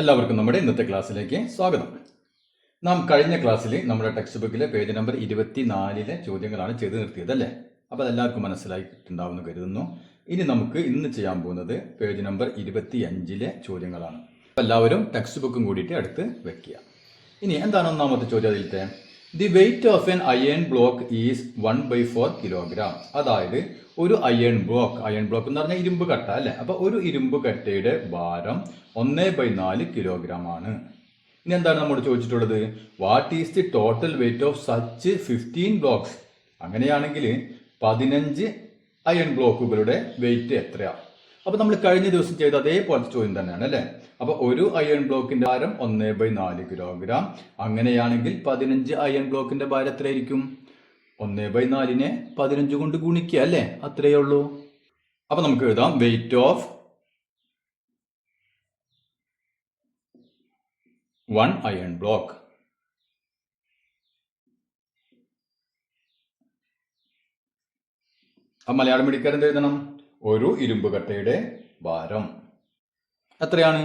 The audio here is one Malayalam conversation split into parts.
എല്ലാവർക്കും നമ്മുടെ ഇന്നത്തെ ക്ലാസ്സിലേക്ക് സ്വാഗതം. നാം കഴിഞ്ഞ ക്ലാസ്സിൽ നമ്മുടെ ടെക്സ്റ്റ് ബുക്കിലെ പേജ് നമ്പർ 24 ചോദ്യങ്ങളാണ് ചെയ്തു നിർത്തിയത് അല്ലേ? അപ്പോൾ അതെല്ലാവർക്കും മനസ്സിലായിട്ടുണ്ടാവുമെന്ന് കരുതുന്നു. ഇനി നമുക്ക് ഇന്ന് ചെയ്യാൻ പോകുന്നത് പേജ് നമ്പർ 25 ചോദ്യങ്ങളാണ്. അപ്പോൾ എല്ലാവരും ടെക്സ്റ്റ് ബുക്കും കൂടിയിട്ട് അടുത്ത് വെക്കുക. ഇനി എന്താണ് ഒന്നാമത്തെ ചോദ്യം? അതിലത്തെ the weight of N iron block is 1/4 kilogram. അതായത് ഒരു അയൺ ബ്ലോക്ക് എന്ന് പറഞ്ഞാൽ ഇരുമ്പ് കട്ട അല്ലേ? അപ്പോൾ ഒരു ഇരുമ്പ് കട്ടയുടെ ഭാരം 1/4 കിലോഗ്രാം ആണ്. ഇനി എന്താണ് നമ്മോട് ചോദിച്ചിട്ടുള്ളത്? What is the total weight of such 15 blocks? അങ്ങനെയാണെങ്കിൽ 15 അയൺ ബ്ലോക്കുകളുടെ വെയിറ്റ് എത്രയാണ്? അപ്പോൾ നമ്മൾ കഴിഞ്ഞ ദിവസം ചെയ്ത അതേപോലത്തെ ചോദ്യം തന്നെയാണ് അല്ലേ? അപ്പോൾ ഒരു അയൺ ബ്ലോക്കിന്റെ ഭാരം 1/4 കിലോഗ്രാം. അങ്ങനെയാണെങ്കിൽ 15 അയൺ ബ്ലോക്കിന്റെ ഭാരം എത്രയായിരിക്കും? 1/4നെ 15 കൊണ്ട് ഗുണിക്കുക അല്ലേ? അത്രയേ ഉള്ളൂ. അപ്പോൾ നമുക്ക് എഴുതാം weight of 1 iron block. Malayalam മീഡിയക്കാർ എന്ത് എഴുതണം? ഒരു ഇരുമ്പ് കട്ടയുടെ ഭാരം എത്രയാണ്?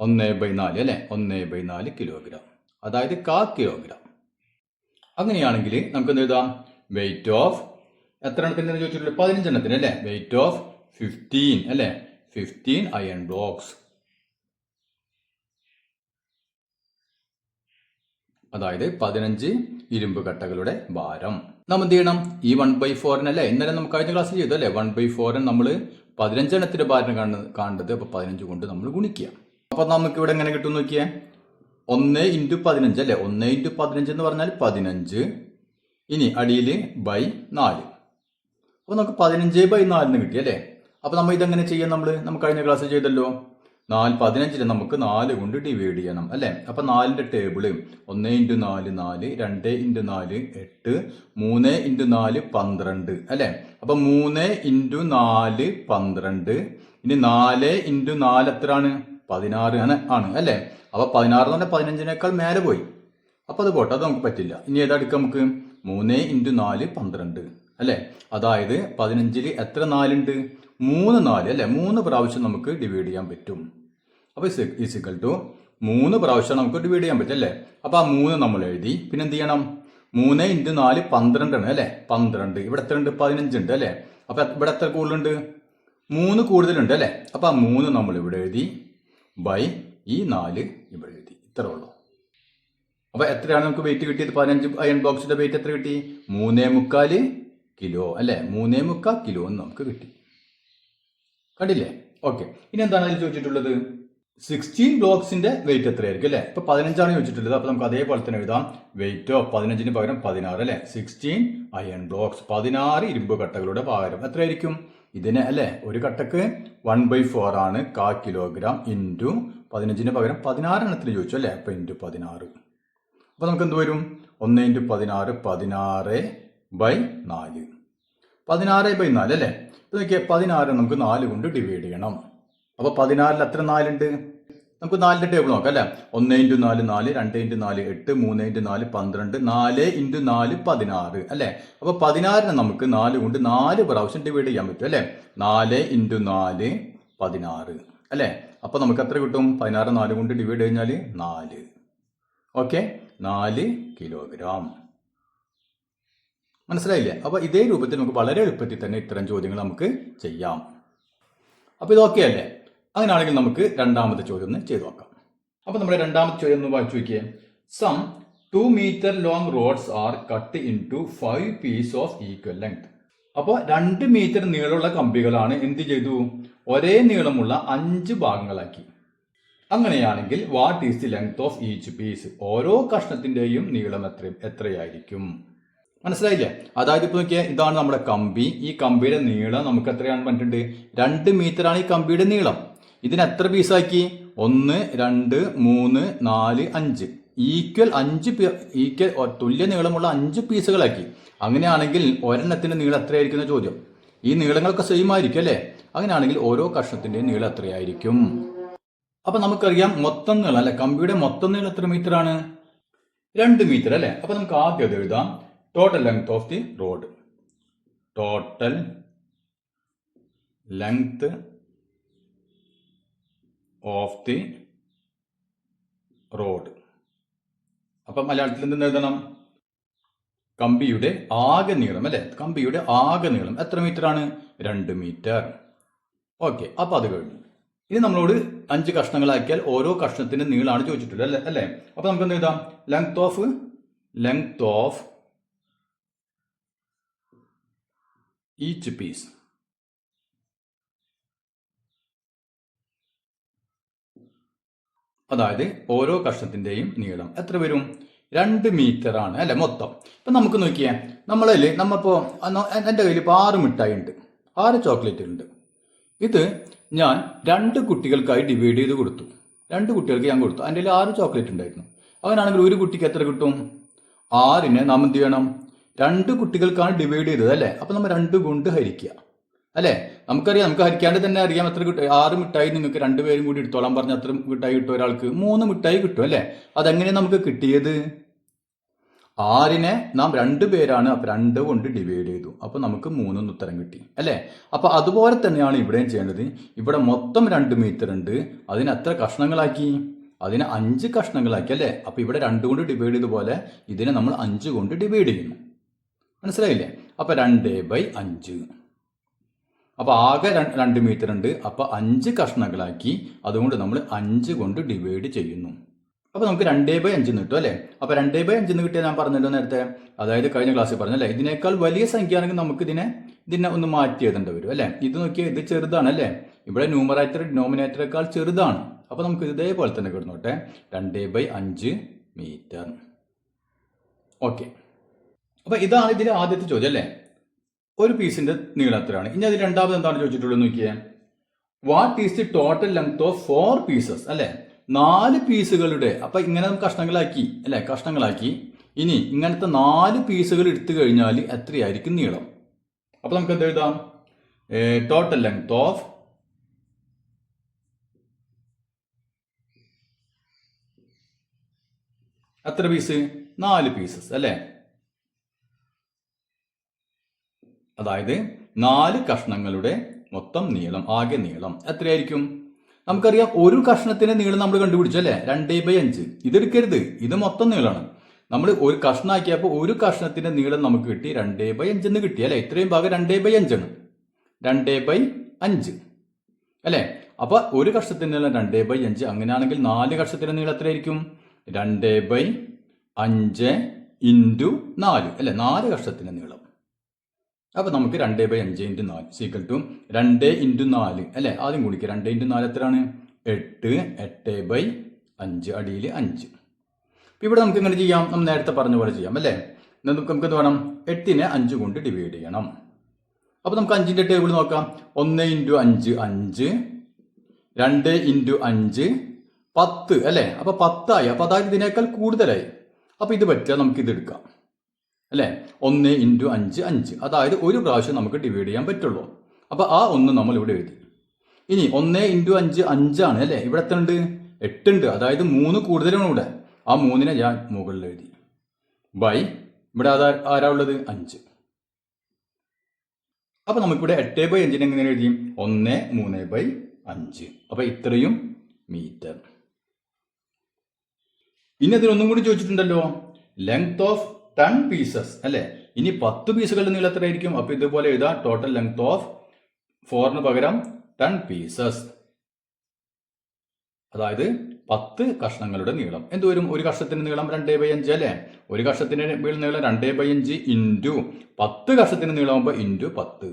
1/4 അല്ലെ? 1/4 കിലോഗ്രാം, അതായത് 1/4 കിലോഗ്രാം. അങ്ങനെയാണെങ്കിൽ നമുക്ക് എന്ത് എഴുതാം? വെയിറ്റ് ഓഫ് എത്ര എണ്ണത്തിന് ചോദിച്ചിട്ടുള്ളത്? 15 എണ്ണത്തിന് അല്ലേ? വെയിറ്റ് ഓഫ് 15 അല്ലെ? 15 അയൺ ബ്ലോക്സ്, അതായത് 15 ഇരുമ്പ് കട്ടകളുടെ ഭാരം. നമ്മൾ എന്ത് ചെയ്യണം? ഈ 1/4 അല്ലേ? ഇന്നലെ നമുക്ക് കഴിഞ്ഞ ക്ലാസ്സിൽ ചെയ്തു അല്ലേ? 1/4 നമ്മൾ 15 എണ്ണത്തിന്റെ ഭാരം കാണേണ്ടത്. അപ്പൊ 15 കൊണ്ട് നമ്മൾ ഗുണിക്കുക. അപ്പൊ നമുക്ക് ഇവിടെ എങ്ങനെ കിട്ടും നോക്കിയേ? 1 × 15 അല്ലേ? 1 × 15 എന്ന് പറഞ്ഞാൽ 15. ഇനി അടിയിൽ ബൈ 4. അപ്പൊ നമുക്ക് 15/4 കിട്ടി അല്ലേ? അപ്പൊ നമ്മൾ ഇതെങ്ങനെ ചെയ്യാം? നമ്മൾ കഴിഞ്ഞ ക്ലാസ്സിൽ ചെയ്തല്ലോ. 15 നമുക്ക് 4 കൊണ്ട് ഡിവൈഡ് ചെയ്യണം അല്ലേ? അപ്പൊ 4ന്റെ ടേബിള് 1 × 4 4, 2 × 4 8, 3 × 4 12 അല്ലേ? അപ്പൊ 3 × 4 12. ഇനി 4 × 4 എത്രയാണ്? 16 ആണ് അല്ലേ? അപ്പൊ 16 എന്ന് പറഞ്ഞാൽ 15നേക്കാൾ മേലെ പോയി. അപ്പൊ അത് പോട്ടെ, അത് നമുക്ക് പറ്റില്ല. ഇനി ഏതെടുക്കാം നമുക്ക്? 3 × 4 12 അല്ലേ? അതായത് 15ൽ എത്ര 4 ഉണ്ട്? 3 4 അല്ലേ? 3 പ്രാവശ്യം നമുക്ക് ഡിവൈഡ് ചെയ്യാൻ പറ്റും. അപ്പൊ ഈസിക്കൽ ടു 3 പ്രാവശ്യം നമുക്ക് ഡിവൈഡ് ചെയ്യാൻ പറ്റും അല്ലേ? അപ്പൊ ആ 3 നമ്മൾ എഴുതി. പിന്നെ എന്ത് ചെയ്യണം? 3 × 4 12 ആണ് അല്ലേ? 12. ഇവിടെ എത്ര ഉണ്ട്? 15 ഉണ്ട് അല്ലേ? അപ്പൊ ഇവിടെ എത്ര കൂടുതലുണ്ട്? 3 കൂടുതലുണ്ട് അല്ലേ? അപ്പൊ ആ 3 നമ്മൾ ഇവിടെ എഴുതി ബൈ ഈ 4 ഇവിടെ എഴുതി. ഇത്ര ഉള്ളൂ. അപ്പൊ എത്രയാണ് നമുക്ക് വെയിറ്റ് കിട്ടിയത്? 15 അയൺ ബോക്സിന്റെ വെയിറ്റ് എത്ര കിട്ടി? 3.25 കിലോ അല്ലെ? 3.25 കിലോ എന്ന് നമുക്ക് കിട്ടി. കണ്ടില്ലേ? ഓക്കെ. ഇനി എന്താണ് അതിൽ ചോദിച്ചിട്ടുള്ളത്? 16 ബ്ലോക്സിന്റെ വെയിറ്റ് എത്രയായിരിക്കും അല്ലെ? ഇപ്പൊ 15 ചോദിച്ചിട്ടുള്ളത്. അപ്പൊ നമുക്ക് അതേപോലെ തന്നെ എഴുതാം. വെയിറ്റ് ഓഫ് 15ന് പകരം 16 അല്ലെ? 16 അയൺ ബ്ലോക്സ്, 16 ഇരുമ്പ് കട്ടകളുടെ ഭാരം എത്രയായിരിക്കും? ഇതിന് അല്ലെ? ഒരു കട്ടക്ക് 1/4 ആണ് 1/4 കിലോഗ്രാം ഇൻറ്റു 15ന് പകരം 16 എണ്ണത്തിന് ചോദിച്ചു അല്ലെ? അപ്പൊ ഇൻറ്റു 16. അപ്പൊ നമുക്ക് എന്ത് വരും? 1 × 16 16/4. 16/4 അല്ലേ? ഇപ്പൊ നോക്കിയാൽ 16 നമുക്ക് 4 കൊണ്ട് ഡിവൈഡ് ചെയ്യണം. അപ്പൊ 16ൽ എത്ര 4 ഉണ്ട്? നമുക്ക് 4ന്റെ ടേബിൾ നോക്കാം അല്ലെ? 1 × 4 4, 2 × 4 8, 3 × 4 12, 4 × 4 16 അല്ലെ? അപ്പൊ 16നെ നമുക്ക് 4 കൊണ്ട് 4 പ്രാവശ്യം ഡിവൈഡ് ചെയ്യാൻ പറ്റും അല്ലെ? 4 × 4 16 അല്ലെ? അപ്പൊ നമുക്ക് എത്ര കിട്ടും? 16 4 കൊണ്ട് ഡിവൈഡ് കഴിഞ്ഞാൽ 4. Okay, 4 kilogram. മനസ്സിലായില്ലേ? അപ്പൊ ഇതേ രൂപത്തിൽ നമുക്ക് വളരെ എളുപ്പത്തിൽ തന്നെ ഇത്തരം ചോദ്യങ്ങൾ നമുക്ക് ചെയ്യാം. അപ്പൊ ഇതൊക്കെ അല്ലേ? അങ്ങനെയാണെങ്കിൽ നമുക്ക് രണ്ടാമത്തെ ചോദ്യം ഒന്ന് ചെയ്തു നോക്കാം. അപ്പൊ നമ്മുടെ രണ്ടാമത്തെ ചോദ്യം ഒന്ന് വായിച്ചു നോക്കിയേ. Some 2 meter long rods are cut into 5 piece of equal length. അപ്പോൾ 2 മീറ്റർ നീളമുള്ള കമ്പികളാണ് എന്ത് ചെയ്തു? ഒരേ നീളമുള്ള 5 ഭാഗങ്ങളാക്കി. അങ്ങനെയാണെങ്കിൽ what is the length of each piece? ഓരോ കഷ്ണത്തിന്റെയും നീളം എത്രയായിരിക്കും? മനസ്സിലായില്ലേ? അതായത് ഇപ്പൊ നോക്കിയാൽ ഇതാണ് നമ്മുടെ കമ്പി. ഈ കമ്പിയുടെ നീളം നമുക്ക് എത്രയാണ് പറഞ്ഞിട്ടുണ്ട്? 2 മീറ്റർ ആണ് ഈ കമ്പിയുടെ നീളം. ഇതിന് എത്ര പീസാക്കി? 1 2 3 4 5 ഈക്വൽ തുല്യ നീളമുള്ള 5 പീസുകളാക്കി. അങ്ങനെയാണെങ്കിൽ ഒരെണ്ണത്തിന്റെ നീളം എത്രയായിരിക്കും എന്ന ചോദ്യം. ഈ നീളങ്ങളൊക്കെ സെയിം ആയിരിക്കും അല്ലേ? അങ്ങനെയാണെങ്കിൽ ഓരോ കഷ്ണത്തിന്റെ നീളം എത്രയായിരിക്കും? അപ്പൊ നമുക്കറിയാം മൊത്തം നീളം അല്ലെ? കമ്പിയുടെ മൊത്തം നീളം എത്ര മീറ്റർ ആണ്? 2 മീറ്റർ അല്ലെ? അപ്പൊ നമുക്ക് ആദ്യം അത് എഴുതാം. Total length of the road. Total length of the road. അപ്പം മലയാളത്തിൽ എന്തെന്ന് എഴുതണം? കമ്പിയുടെ ആകെ നീളം അല്ലെ? കമ്പിയുടെ ആകെ നീളം എത്ര മീറ്റർ ആണ്? 2 മീറ്റർ. ഓക്കെ, അപ്പൊ അത് കഴിഞ്ഞു. ഇനി നമ്മളോട് 5 കഷ്ണങ്ങളാക്കിയാൽ ഓരോ കഷ്ണത്തിന്റെ നീളമാണ് ചോദിച്ചിട്ടുള്ളത് അല്ലേ? അപ്പൊ നമുക്ക് എന്ത് എഴുതാം? Length of each piece. അതായത് ഓരോ കഷ്ണത്തിന്റെയും നീളം എത്ര വരും? 2 മീറ്റർ ആണ് അല്ലെ മൊത്തം. ഇപ്പൊ നമുക്ക് നോക്കിയേ, നമ്മളിപ്പോ എന്റെ കയ്യിൽ ഇപ്പൊ 6 മിഠായി ഉണ്ട്, 6 ചോക്ലേറ്റ് ഉണ്ട്. ഇത് ഞാൻ 2 കുട്ടികൾക്കായി ഡിവൈഡ് ചെയ്ത് കൊടുത്തു. 2 കുട്ടികൾക്ക് ഞാൻ കൊടുത്തു. എൻ്റെ 6 ചോക്ലേറ്റ് ഉണ്ടായിരുന്നു. അവനാണെങ്കിൽ ഒരു കുട്ടിക്ക് എത്ര കിട്ടും? 6നെ നാം എന്ത് ചെയ്യണം? 2 കുട്ടികൾക്കാണ് ഡിവൈഡ് ചെയ്തത് അല്ലെ? അപ്പൊ നമ്മൾ 2 കൊണ്ട് ഹരിക്കുക അല്ലെ? നമുക്കറിയാം, നമുക്ക് ഹരിക്കാണ്ട് തന്നെ അറിയാം എത്ര കിട്ടും. 6 മിഠായി നിങ്ങൾക്ക് 2 പേരും കൂടി എടുത്തോളാൻ പറഞ്ഞ എത്ര മിഠായി കിട്ടും? ഒരാൾക്ക് 3 മിഠായി കിട്ടും അല്ലെ? അതെങ്ങനെ നമുക്ക് കിട്ടിയത്? 6നെ നാം 2 പേരാണ്, അപ്പൊ 2 കൊണ്ട് ഡിവൈഡ് ചെയ്തു. അപ്പൊ നമുക്ക് 3 ഉത്തരം കിട്ടി അല്ലെ? അപ്പൊ അതുപോലെ തന്നെയാണ് ഇവിടെയും ചെയ്യേണ്ടത്. ഇവിടെ മൊത്തം 2 മീറ്റർ ഉണ്ട്, അതിന് എത്ര കഷ്ണങ്ങളാക്കി? അതിനെ 5 കഷ്ണങ്ങളാക്കി അല്ലെ? അപ്പൊ ഇവിടെ 2 കൊണ്ട് ഡിവൈഡ് ചെയ്തതുപോലെ ഇതിനെ നമ്മൾ 5 കൊണ്ട് ഡിവൈഡ് ചെയ്യുന്നു. മനസ്സിലായില്ലേ? അപ്പൊ 2/5. അപ്പൊ ആകെ 2 മീറ്റർ ഉണ്ട്, അപ്പൊ 5 കഷ്ണങ്ങളാക്കി അതുകൊണ്ട് നമ്മൾ 5 കൊണ്ട് ഡിവൈഡ് ചെയ്യുന്നു. അപ്പൊ നമുക്ക് 2/5 കിട്ടും അല്ലെ? അപ്പൊ 2/5 കിട്ടിയാൽ ഞാൻ പറഞ്ഞല്ലോ നേരത്തെ, അതായത് കഴിഞ്ഞ ക്ലാസ്സിൽ പറഞ്ഞല്ലേ, ഇതിനേക്കാൾ വലിയ സംഖ്യ ആണെങ്കിൽ നമുക്ക് ഇതിനെ ഒന്ന് മാറ്റി എഴുതേണ്ടി വരും അല്ലെ? ഇത് നോക്കിയാൽ ഇത് ചെറുതാണ് അല്ലെ? ഇവിടെ ന്യൂമറേറ്റർ ഡിനോമിനേറ്ററേക്കാൾ ചെറുതാണ്. അപ്പൊ നമുക്ക് ഇതേപോലെ തന്നെ കിടന്നോട്ടെ, 2/5 മീറ്റർ. ഓക്കെ, അപ്പൊ ഇതാണ് ഇതിലെ ആദ്യത്തെ ചോദ്യം അല്ലെ? ഒരു പീസിന്റെ നീളം എത്രയാണ്? ഇനി അതിൽ രണ്ടാമത് എന്താണ് ചോദിച്ചിട്ടുള്ളത് നോക്കിയേ. What is the total length of 4 pieces അല്ലെ? 4 പീസുകളുടെ. അപ്പൊ ഇങ്ങനെ നമുക്ക് കഷ്ണങ്ങളാക്കി അല്ലെ? കഷ്ണങ്ങളാക്കി ഇനി ഇങ്ങനത്തെ 4 പീസുകൾ എടുത്തു കഴിഞ്ഞാൽ എത്രയായിരിക്കും നീളം? അപ്പൊ നമുക്ക് എന്ത് എഴുതാം? ടോട്ടൽ ലെങ്ത് ഓഫ് എത്ര പീസ്? 4 പീസസ് അല്ലെ? അതായത് 4 കഷ്ണങ്ങളുടെ മൊത്തം നീളം, ആകെ നീളം എത്രയായിരിക്കും? നമുക്കറിയാം, ഒരു കഷ്ണത്തിന്റെ നീളം നമ്മൾ കണ്ടുപിടിച്ചു അല്ലെ? 2/5. ഇതെടുക്കരുത്, ഇത് മൊത്തം നീളമാണ്. നമ്മൾ ഒരു കഷ്ണാക്കിയപ്പോൾ ഒരു കഷ്ണത്തിന്റെ നീളം നമുക്ക് കിട്ടി 2/5 എന്ന് കിട്ടി അല്ലെ? ഇത്രയും ഭാഗം 2/5 ആണ്. 2/5 അല്ലെ? അപ്പൊ ഒരു കഷ്ണത്തിന്റെ നീളം 2/5. അങ്ങനെയാണെങ്കിൽ 4 കഷ്ണത്തിന്റെ നീളം എത്രയായിരിക്കും? 2/5 × 4 അല്ലെ? 4 കഷ്ണത്തിന്റെ നീളം. അപ്പൊ നമുക്ക് 2/5 × 4 = 2 × 4 അല്ലെ? ആദ്യം കൂടിക്കുക. 2 × 4 എത്രയാണ്? 8. 8/5 അടിയിൽ 5. ഇവിടെ നമുക്ക് എങ്ങനെ ചെയ്യാം? നമ്മൾ നേരത്തെ പറഞ്ഞ പോലെ ചെയ്യാം അല്ലെ? നമുക്ക് എന്ത് വേണം? 8നെ 5 കൊണ്ട് ഡിവൈഡ് ചെയ്യണം. അപ്പൊ നമുക്ക് 5ന്റെ ടേബിൾ നോക്കാം. 1 × 5 5, 2 × 5 10 അല്ലെ? അപ്പൊ 10 ആയി. അപ്പൊ അതായത് ഇതിനേക്കാൾ കൂടുതലായി. അപ്പൊ ഇത് പറ്റിയാൽ നമുക്ക് ഇത് എടുക്കാം അല്ലെ? 1 × 5 5, അതായത് ഒരു പ്രാവശ്യം നമുക്ക് ഡിവൈഡ് ചെയ്യാൻ പറ്റുള്ളൂ. അപ്പൊ ആ 1 നമ്മൾ ഇവിടെ എഴുതി. ഇനി 1 × 5 5 ആണ് അല്ലെ? ഇവിടെ എത്ര ഉണ്ട്? 8 ഉണ്ട്, അതായത് 3 കൂടുതലാണ് ഇവിടെ. ആ 3നെ ഞാൻ മുകളിൽ എഴുതി. ബൈ ഇവിടെ ആരാ ഉള്ളത്? 5. അപ്പൊ നമുക്കിവിടെ 8/5 എങ്ങനെ എഴുതി? 1 3/5. അപ്പൊ ഇത്രയും മീറ്റർ. ഇനി അതിലൊന്നും കൂടി ചോദിച്ചിട്ടുണ്ടല്ലോ, ലെങ്ത് ഓഫ് 10 പീസസ് അല്ലെ? ഇനി 10 പീസുകളുടെ നീളം എത്രയായിരിക്കും? അപ്പൊ ഇതുപോലെ എഴുതാം, ടോട്ടൽ ലെങ്ത് ഓഫ് 4ന് പകരം 10 പീസസ്. അതായത് 10 കഷ്ണങ്ങളുടെ നീളം എന്ത് വരും? ഒരു കഷ്ണത്തിന്റെ നീളം 2/5 അല്ലെ? ഒരു കഷ്ണത്തിന്റെ നീളം 2/5 × 10 കഷ്ണത്തിന്റെ നീളമാകുമ്പോൾ × 10.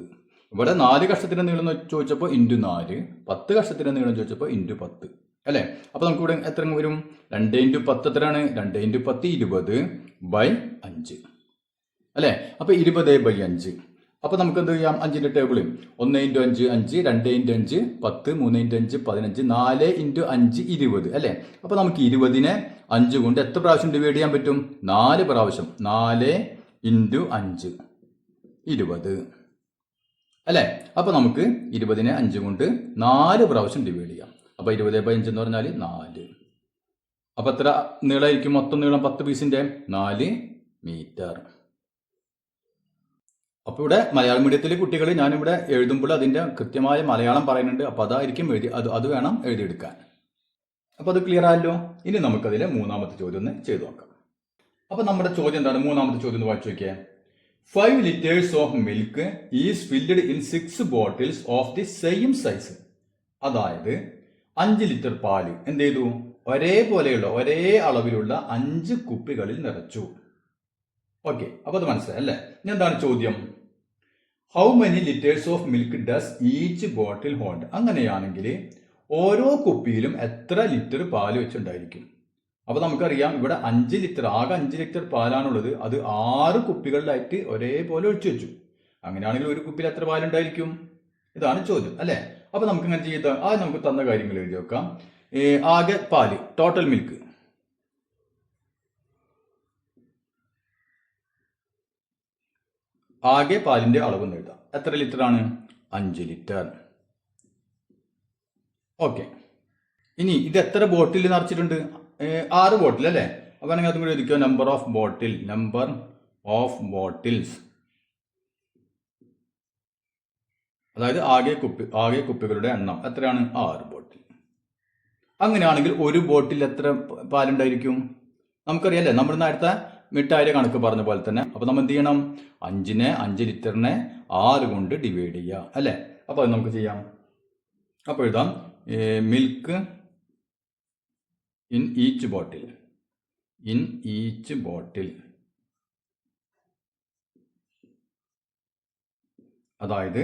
ഇവിടെ 4 കഷ്ണത്തിന്റെ നീളം ചോദിച്ചപ്പോൾ × 4, 10 കഷ്ണത്തിന്റെ നീളം ചോദിച്ചപ്പോൾ × 10 അല്ലെ? അപ്പൊ നമുക്ക് ഇവിടെ എത്ര വരും? 2 × 10 എത്രയാണ്? 2 × 10 20/5 അല്ലെ? അപ്പൊ 20/5. അപ്പൊ നമുക്ക് എന്ത് ചെയ്യാം? 5ന്റെ ടേബിൾ 1 × 5 5, 2 × 5 10, 3 × 5 15, 4 × 5 20 അല്ലെ? അപ്പൊ നമുക്ക് 20നെ 5 കൊണ്ട് എത്ര പ്രാവശ്യം ഡിവൈഡ് ചെയ്യാൻ പറ്റും? 4 പ്രാവശ്യം. 4 × 5 20 അല്ലെ? അപ്പൊ നമുക്ക് 20നെ 5 കൊണ്ട് 4 പ്രാവശ്യം ഡിവൈഡ് ചെയ്യാം. അപ്പൊ 20/5 എന്ന് പറഞ്ഞാൽ 4. അപ്പൊ എത്ര നീളമായിരിക്കും? മൊത്തം നീളം 10 പീസിന്റെ 4 മീറ്റർ. അപ്പൊ ഇവിടെ മലയാളം മീഡിയത്തിലെ കുട്ടികൾ ഞാനിവിടെ എഴുതുമ്പോൾ അതിന്റെ കൃത്യമായ മലയാളം പറയുന്നുണ്ട്. അപ്പൊ അതായിരിക്കും അത് വേണം എഴുതിയെടുക്കാൻ. അപ്പോൾ അത് ക്ലിയർ ആയല്ലോ. ഇനി നമുക്കതിലെ മൂന്നാമത്തെ ചോദ്യം ഒന്ന് ചെയ്തു നോക്കാം. അപ്പോൾ നമ്മുടെ ചോദ്യം എന്താണ്? മൂന്നാമത്തെ ചോദ്യം ഒന്ന് വായിച്ചു നോക്കിയേ. 5 liters of milk is filled in 6 bottles of the same size. അതായത് 5 ലിറ്റർ പാല് എന്ത് ചെയ്തു? ഒരേപോലെയുള്ള ഒരേ അളവിലുള്ള 5 കുപ്പികളിൽ നിറച്ചു. ഓക്കെ, അപ്പൊ അത് മനസ്സിലായി അല്ലേ? ഇനി എന്താണ് ചോദ്യം? How many litres of milk does each bottle hold? അങ്ങനെയാണെങ്കിൽ ഓരോ കുപ്പിയിലും എത്ര ലിറ്റർ പാല് വെച്ചുണ്ടായിരിക്കും? അപ്പൊ നമുക്കറിയാം ഇവിടെ 5 ലിറ്റർ, ആകെ 5 ലിറ്റർ പാലാണുള്ളത്. അത് 6 കുപ്പികളിലായിട്ട് ഒരേപോലെ ഒഴിച്ചു വെച്ചു. അങ്ങനെയാണെങ്കിൽ ഒരു കുപ്പിയിൽ എത്ര പാലുണ്ടായിരിക്കും? ഇതാണ് ചോദ്യം അല്ലേ? അപ്പൊ നമുക്ക് ഇങ്ങനെ ചെയ്താൽ അത് നമുക്ക് തന്ന കാര്യങ്ങൾ എഴുതി വെക്കാം. ആകെ പാല്, ടോട്ടൽ മിൽക്ക്, ആകെ പാലിന്റെ അളവ് എഴുതാം. എത്ര ലിറ്റർ ആണ്? 5 ലിറ്റർ. ഓക്കെ, ഇനി ഇത് എത്ര ബോട്ടിൽ നിറച്ചിട്ടുണ്ട്? 6 ബോട്ടിൽ അല്ലേ? അപ്പൊ ആണെങ്കിൽ അതും കൂടി എഴുതിക്കോ. നമ്പർ ഓഫ് ബോട്ടിൽസ്, അതായത് ആകെ കുപ്പികളുടെ എണ്ണം എത്രയാണ്? 6 ബോട്ടിൽ. അങ്ങനെയാണെങ്കിൽ ഒരു ബോട്ടിൽ എത്ര പാലുണ്ടായിരിക്കും? നമുക്കറിയാല്ലേ, നമ്മൾ നേരത്തെ മിഠായിയുടെ കണക്ക് പറഞ്ഞ പോലെ തന്നെ. അപ്പൊ നമ്മൾ എന്ത് ചെയ്യണം? 5 ലിറ്ററിനെ 6 കൊണ്ട് ഡിവൈഡ് ചെയ്യുക അല്ലേ? അപ്പൊ അത് നമുക്ക് ചെയ്യാം. അപ്പൊ എഴുതാം മിൽക്ക് ഇൻ ഈച്ച് ബോട്ടിൽ, അതായത്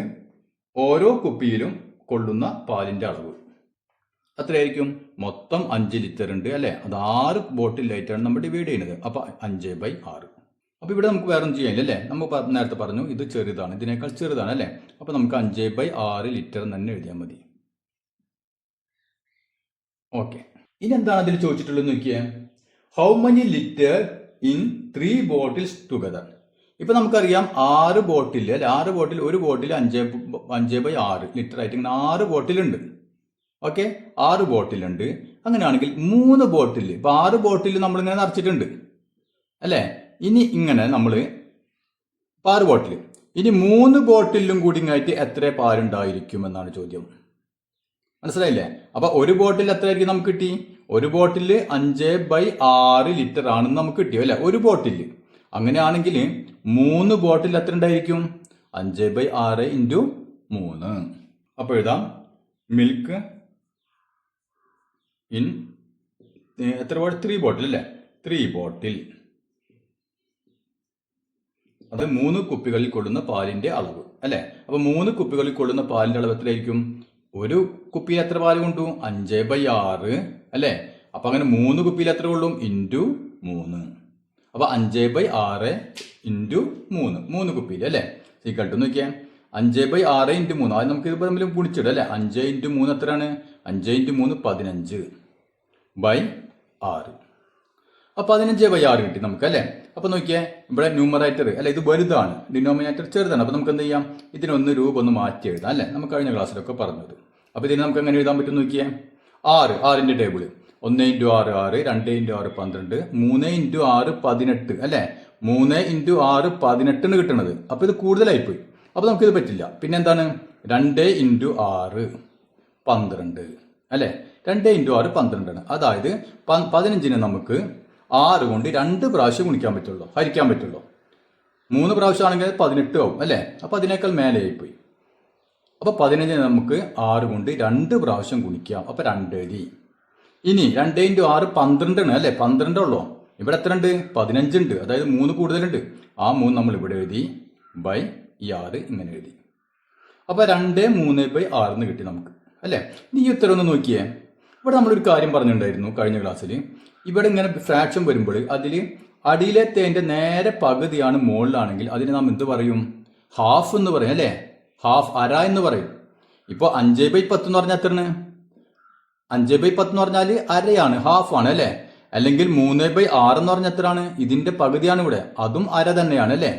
ഓരോ കുപ്പിയിലും കൊള്ളുന്ന പാലിന്റെ അളവ് എത്രയായിരിക്കും? മൊത്തം 5 ലിറ്റർ ഉണ്ട് അല്ലെ? അത് 6 ബോട്ടിലായിട്ടാണ് നമ്മൾ ഡിവൈഡ് ചെയ്യുന്നത്. അപ്പൊ 5/6. അപ്പൊ ഇവിടെ നമുക്ക് വേറെ ഒന്നും ചെയ്യാനില്ല അല്ലേ? നമുക്ക് നേരത്തെ പറഞ്ഞു ഇത് ചെറുതാണ്, ഇതിനേക്കാൾ ചെറുതാണ് അല്ലെ? അപ്പൊ നമുക്ക് 5/6 ലിറ്റർ തന്നെ എഴുതിയാൽ മതി. ഓക്കെ, ഇനി എന്താണ് അതിൽ ചോദിച്ചിട്ടുള്ളത് നോക്കിയേ. How many litre in 3 bottles together? ഇപ്പൊ നമുക്കറിയാം 6 ബോട്ടിൽ അല്ലെ? 6 ബോട്ടിൽ, ഒരു ബോട്ടിൽ 5/6 ലിറ്റർ ആയിട്ട് ഇങ്ങനെ 6 ബോട്ടിലുണ്ട്. ഓക്കെ, 6 ബോട്ടിലുണ്ട്. അങ്ങനെയാണെങ്കിൽ 3 ബോട്ടിൽ, ഇപ്പൊ 6 ബോട്ടിൽ നമ്മൾ ഇങ്ങനെ നിറച്ചിട്ടുണ്ട് അല്ലെ? ഇനി ഇങ്ങനെ നമ്മൾ 6 ബോട്ടിൽ, ഇനി 3 ബോട്ടിലും കൂടി ആയിട്ട് എത്ര പാലുണ്ടായിരിക്കും എന്നാണ് ചോദ്യം. മനസ്സിലായില്ലേ? അപ്പൊ ഒരു ബോട്ടിൽ എത്രയായിരിക്കും നമുക്ക് കിട്ടി? ഒരു ബോട്ടിൽ 5/6 ലിറ്റർ ആണെന്ന് നമുക്ക് കിട്ടിയോ അല്ലെ? ഒരു ബോട്ടിൽ. അങ്ങനെയാണെങ്കിൽ 3 ബോട്ടിൽ എത്ര ഉണ്ടായിരിക്കും? 5/6 × 3. അപ്പൊ എഴുതാം മിൽക്ക് ഇൻ എത്ര ബോട്ടിൽ? 3 ബോട്ടിൽ അല്ലേ? 3 ബോട്ടിൽ, അത് 3 കുപ്പികളിൽ കൊള്ളുന്ന പാലിന്റെ അളവ് അല്ലെ? അപ്പൊ 3 കുപ്പികളിൽ കൊള്ളുന്ന പാലിന്റെ അളവ് എത്രയായിരിക്കും? ഒരു കുപ്പിയിൽ എത്ര പാല് കൊണ്ടു? 5/6 അല്ലെ? അപ്പൊ അങ്ങനെ 3 കുപ്പിയിൽ എത്ര കൊള്ളും? × 3. അപ്പൊ 5/6 × 3, 3 കുപ്പിയിൽ അല്ലെ? സീക്വൽ ടു നോക്കിയാ 5/6 × 3. അത് നമുക്ക് ഇത് തമ്മിൽ ഗുണിച്ചിടും അല്ലെ? 5 × 3 എത്രയാണ്? 5 × 3 15/6. അപ്പൊ 15/6 കിട്ടി നമുക്ക് അല്ലെ? അപ്പൊ നോക്കിയേ, ഇവിടെ ന്യൂമറേറ്റർ അല്ലെ ഇത് വലുതാണ്, ഡിനോമിനേറ്റർ ചെറുതാണ്. അപ്പൊ നമുക്ക് എന്ത് ചെയ്യാം? ഇതിനൊന്ന് രൂപ ഒന്ന് മാറ്റി എഴുതാം അല്ലെ? നമുക്ക് കഴിഞ്ഞ ക്ലാസ്സിലൊക്കെ പറഞ്ഞത്. അപ്പൊ ഇതിന് നമുക്ക് എങ്ങനെ എഴുതാൻ പറ്റും നോക്കിയേ. 6ന്റെ ടേബിൾ 1 × 6 6, 2 × 6 12, 3 × 6 18 അല്ലെ? 3 × 6 18 കിട്ടണത്. അപ്പൊ ഇത് കൂടുതലായിപ്പോയി. അപ്പൊ നമുക്കിത് പറ്റില്ല. പിന്നെ എന്താണ്? 2 × 6 12 അല്ലെ? 2 × 6 12 ആണ്. അതായത് 15നെ നമുക്ക് 6 കൊണ്ട് 2 പ്രാവശ്യം ഗുണിക്കാൻ പറ്റുള്ളൂ, ഹരിക്കാൻ പറ്റുള്ളൂ. 3 പ്രാവശ്യം ആണെങ്കിൽ 18 ആവും അല്ലെ? അപ്പൊ അതിനേക്കാൾ മേലെയായിപ്പോയി. അപ്പൊ 15നെ നമുക്ക് 6 കൊണ്ട് 2 പ്രാവശ്യം ഗുണിക്കാം. അപ്പൊ 2 എഴുതി. ഇനി 2 × 6 12 ആണ് അല്ലെ? 12 ഉള്ളൂ. ഇവിടെ എത്ര ഉണ്ട്? 15 ഉണ്ട്, അതായത് 3 കൂടുതലുണ്ട്. ആ 3 നമ്മൾ ഇവിടെ എഴുതി, ഈ 6 ഇങ്ങനെ എഴുതി. അപ്പൊ 2 3/6 എന്ന് കിട്ടി നമുക്ക് അല്ലെ? ഈ ഉത്തരം ഒന്ന് നോക്കിയേ. ഇവിടെ നമ്മളൊരു കാര്യം പറഞ്ഞിട്ടുണ്ടായിരുന്നു കഴിഞ്ഞ ക്ലാസ്സിൽ. ഇവിടെ ഇങ്ങനെ ഫ്രാക്ഷൻ വരുമ്പോൾ അതിൽ അടിയിലത്തേന്റെ നേരെ പകുതിയാണ് മുകളിലാണെങ്കിൽ അതിന് നാം എന്ത് പറയും? ഹാഫ് എന്ന് പറയും അല്ലെ? ഹാഫ്, അര എന്ന് പറയും. ഇപ്പൊ 5/10 എന്ന് പറഞ്ഞാൽ എത്രയാണ്? 5/10 എന്ന് പറഞ്ഞാൽ അരയാണ്, ഹാഫ് ആണ് അല്ലെ? അല്ലെങ്കിൽ 3/6 എന്ന് പറഞ്ഞാൽ എത്രയാണ്? ഇതിന്റെ പകുതിയാണ് ഇവിടെ, അതും അര തന്നെയാണ് അല്ലെ?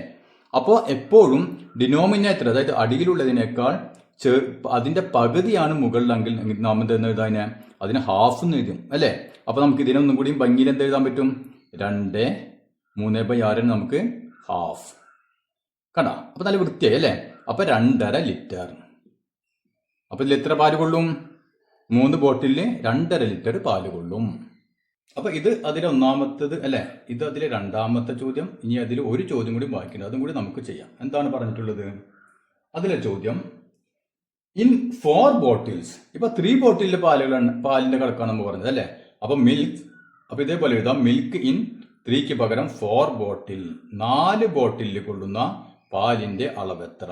അപ്പോൾ എപ്പോഴും ഡിനോമിനേറ്റർ, അതായത് അടിയിലുള്ളതിനേക്കാൾ അതിന്റെ പകുതിയാണ് മുകളിലെങ്കിൽ നാം എന്തെന്ന് എഴുതാനെ? അതിന് ഹാഫ് എന്ന് എഴുതും അല്ലെ? അപ്പൊ നമുക്ക് ഇതിനൊന്നും കൂടിയും ഭംഗിയിൽ എന്ത് എഴുതാൻ പറ്റും? 2 3/6 നമുക്ക് ഹാഫ്. കണ്ട? അപ്പൊ നല്ല വൃത്തിയായി അല്ലെ? അപ്പൊ 2.5 ലിറ്റർ. അപ്പൊ ഇതിൽ എത്ര പാല് കൊള്ളും? 3 ബോട്ടിലിന് 2.5 ലിറ്റർ പാല് കൊള്ളും. അപ്പൊ ഇത് അതിലെ ഒന്നാമത്തത് അല്ലെ, ഇത് അതിലെ രണ്ടാമത്തെ ചോദ്യം. ഇനി അതിൽ ഒരു ചോദ്യം കൂടി ബാക്കിയുണ്ട്, അതും കൂടി നമുക്ക് ചെയ്യാം. എന്താണ് പറഞ്ഞിട്ടുള്ളത് അതിലെ ചോദ്യം? ഇൻ 4 ബോട്ടിൽസ്, ഇപ്പൊ 3 ബോട്ടിലിലെ പാലിന്റെ കണക്കാണ് നമ്മൾ പറഞ്ഞത് അല്ലെ. അപ്പൊ മിൽക്ക്, അപ്പൊ ഇതേപോലെ എഴുതാം, മിൽക്ക് ഇൻ 3ക്ക് പകരം 4 ബോട്ടിൽ, 4 ബോട്ടിലിൽ കൊള്ളുന്ന പാലിന്റെ അളവ് എത്ര?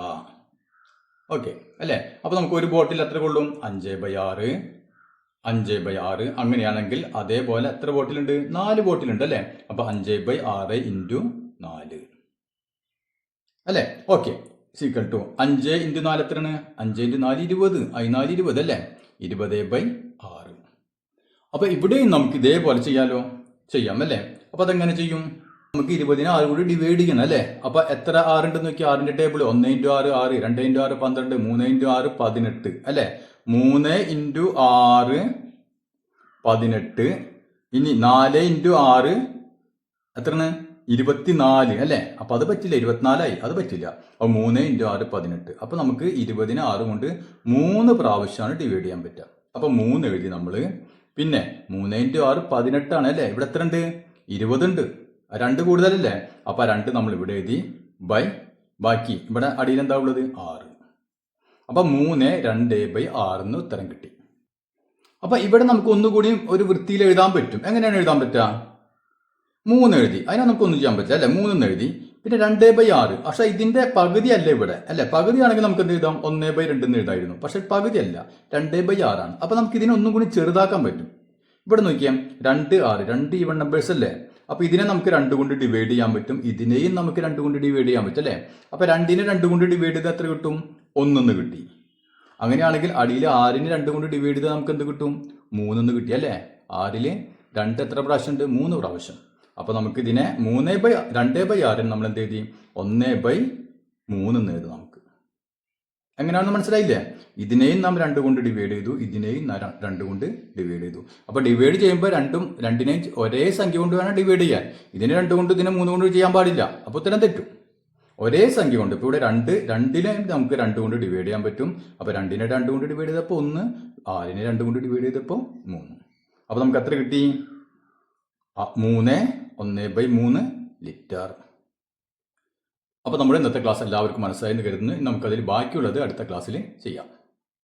ഓക്കെ അല്ലെ. അപ്പൊ നമുക്ക് ഒരു ബോട്ടിൽ എത്ര കൊള്ളും? 5/6. 5/6. അങ്ങനെയാണെങ്കിൽ അതേപോലെ എത്ര ബോട്ടിലുണ്ട്? 4 ബോട്ടിലുണ്ട് അല്ലെ. അപ്പൊ 5/6 × 4 അല്ലെ. ഓക്കെ, സീക്വൽ ടു 5 × 4 എത്രയാണ്? 5 × 4 20. 4 20 അല്ലെ. 20/6. അപ്പൊ ഇവിടെയും നമുക്ക് ഇതേപോലെ ചെയ്യാം അല്ലെ. അപ്പൊ അതെങ്ങനെ ചെയ്യും? നമുക്ക് 20നെ 6 കൂടി ഡിവൈഡ് ചെയ്യണം അല്ലെ. അപ്പൊ എത്ര 6 ഉണ്ടെന്ന് നോക്കി. 6ന്റെ ടേബിൾ 1 × 6 6, 2 × 6 12, 3 × 6 18 അല്ലെ. 3 × 6 18. ഇനി 4 × 6 എത്രയാണ്? 24 അല്ലെ. അപ്പൊ അത് പറ്റില്ല, 24 അത് പറ്റില്ല. അപ്പൊ 3 × 6 18. അപ്പൊ നമുക്ക് 20നെ 6 കൊണ്ട് 3 പ്രാവശ്യമാണ് ഡിവൈഡ് ചെയ്യാൻ പറ്റുക. അപ്പൊ 3 എഴുതി നമ്മള്. പിന്നെ 3 × 6 18 ആണ് അല്ലെ. ഇവിടെ എത്ര ഉണ്ട്? 20 ഉണ്ട്. 2 കൂടുതലല്ലേ. അപ്പൊ 2 നമ്മൾ ഇവിടെ എഴുതി. ബാക്കി ഇവിടെ അടിയിൽ എന്താ ഉള്ളത്? 6. അപ്പൊ 3 2/6 എന്ന് ഉത്തരം കിട്ടി. അപ്പൊ ഇവിടെ നമുക്ക് ഒന്നുകൂടി ഒരു വൃത്തിയിൽ എഴുതാൻ പറ്റും. എങ്ങനെയാണ് എഴുതാൻ പറ്റുക? 3 എഴുതി, അതിനെ നമുക്ക് ഒന്നും ചെയ്യാൻ പറ്റില്ല അല്ലെ. 3 എഴുതി. പിന്നെ 2/6. പക്ഷെ ഇതിന്റെ പകുതി അല്ല ഇവിടെ അല്ലെ. പകുതിയാണെങ്കിൽ നമുക്ക് എന്ത് എഴുതാം? 1/2 എന്ന് എഴുതായിരുന്നു. പക്ഷെ പകുതി അല്ല, 2/6 ആണ്. അപ്പൊ നമുക്ക് ഇതിനെ ഒന്നും കൂടി ചെറുതാക്കാൻ പറ്റും. ഇവിടെ നോക്കിയാൽ 2 6, 2 ഈവൺ നമ്പേഴ്സ് അല്ലേ. അപ്പൊ ഇതിനെ നമുക്ക് 2 കൊണ്ട് ഡിവൈഡ് ചെയ്യാൻ പറ്റും, ഇതിനെയും നമുക്ക് 2 കൊണ്ട് ഡിവൈഡ് ചെയ്യാൻ പറ്റും അല്ലെ. അപ്പൊ 2നെ 2 കൊണ്ട് ഡിവൈഡ് ചെയ്താൽ എത്ര കിട്ടും? 1 കിട്ടി. അങ്ങനെയാണെങ്കിൽ അടിയിൽ 6നെ 2 കൊണ്ട് ഡിവൈഡ് ചെയ്താൽ നമുക്ക് എന്ത് കിട്ടും? 3 കിട്ടി അല്ലെ. 6ല് 2 എത്ര പ്രാവശ്യം ഉണ്ട്? 3 പ്രാവശ്യം. അപ്പൊ നമുക്ക് ഇതിനെ 2/6 നമ്മൾ എന്ത് എഴുതി? 1/3 എന്ന് എഴുതാം നമുക്ക്. എങ്ങനെയാണെന്ന് മനസ്സിലായില്ലേ? ഇതിനെയും നാം 2 കൊണ്ട് ഡിവൈഡ് ചെയ്തു, ഇതിനെയും 2 കൊണ്ട് ഡിവൈഡ് ചെയ്തു. അപ്പൊ ഡിവൈഡ് ചെയ്യുമ്പോൾ രണ്ടിനെയും ഒരേ സംഖ്യ കൊണ്ട് വേണം ഡിവൈഡ് ചെയ്യാൻ. ഇതിനെ 2 കൊണ്ട് ഇതിനെ 3 കൊണ്ട് ചെയ്യാൻ പാടില്ല. അപ്പൊ ഉത്തരം തെറ്റും. ഒരേ സംഖ്യ കൊണ്ട്. ഇപ്പൊ ഇവിടെ 2നെ നമുക്ക് 2 കൊണ്ട് ഡിവൈഡ് ചെയ്യാൻ പറ്റും. അപ്പൊ 2നെ 2 കൊണ്ട് ഡിവൈഡ് ചെയ്തപ്പോ 1, 6നെ 2 കൊണ്ട് ഡിവൈഡ് ചെയ്തപ്പോ 3. അപ്പൊ നമുക്ക് എത്ര കിട്ടി? 3 1/3 ലിറ്റർ. അപ്പോൾ നമ്മുടെ ഇന്നത്തെ ക്ലാസ് എല്ലാവർക്കും മനസ്സിലായെന്ന് കരുതുന്നു. നമുക്കതിൽ ബാക്കിയുള്ളത് അടുത്ത ക്ലാസ്സിൽ ചെയ്യാം.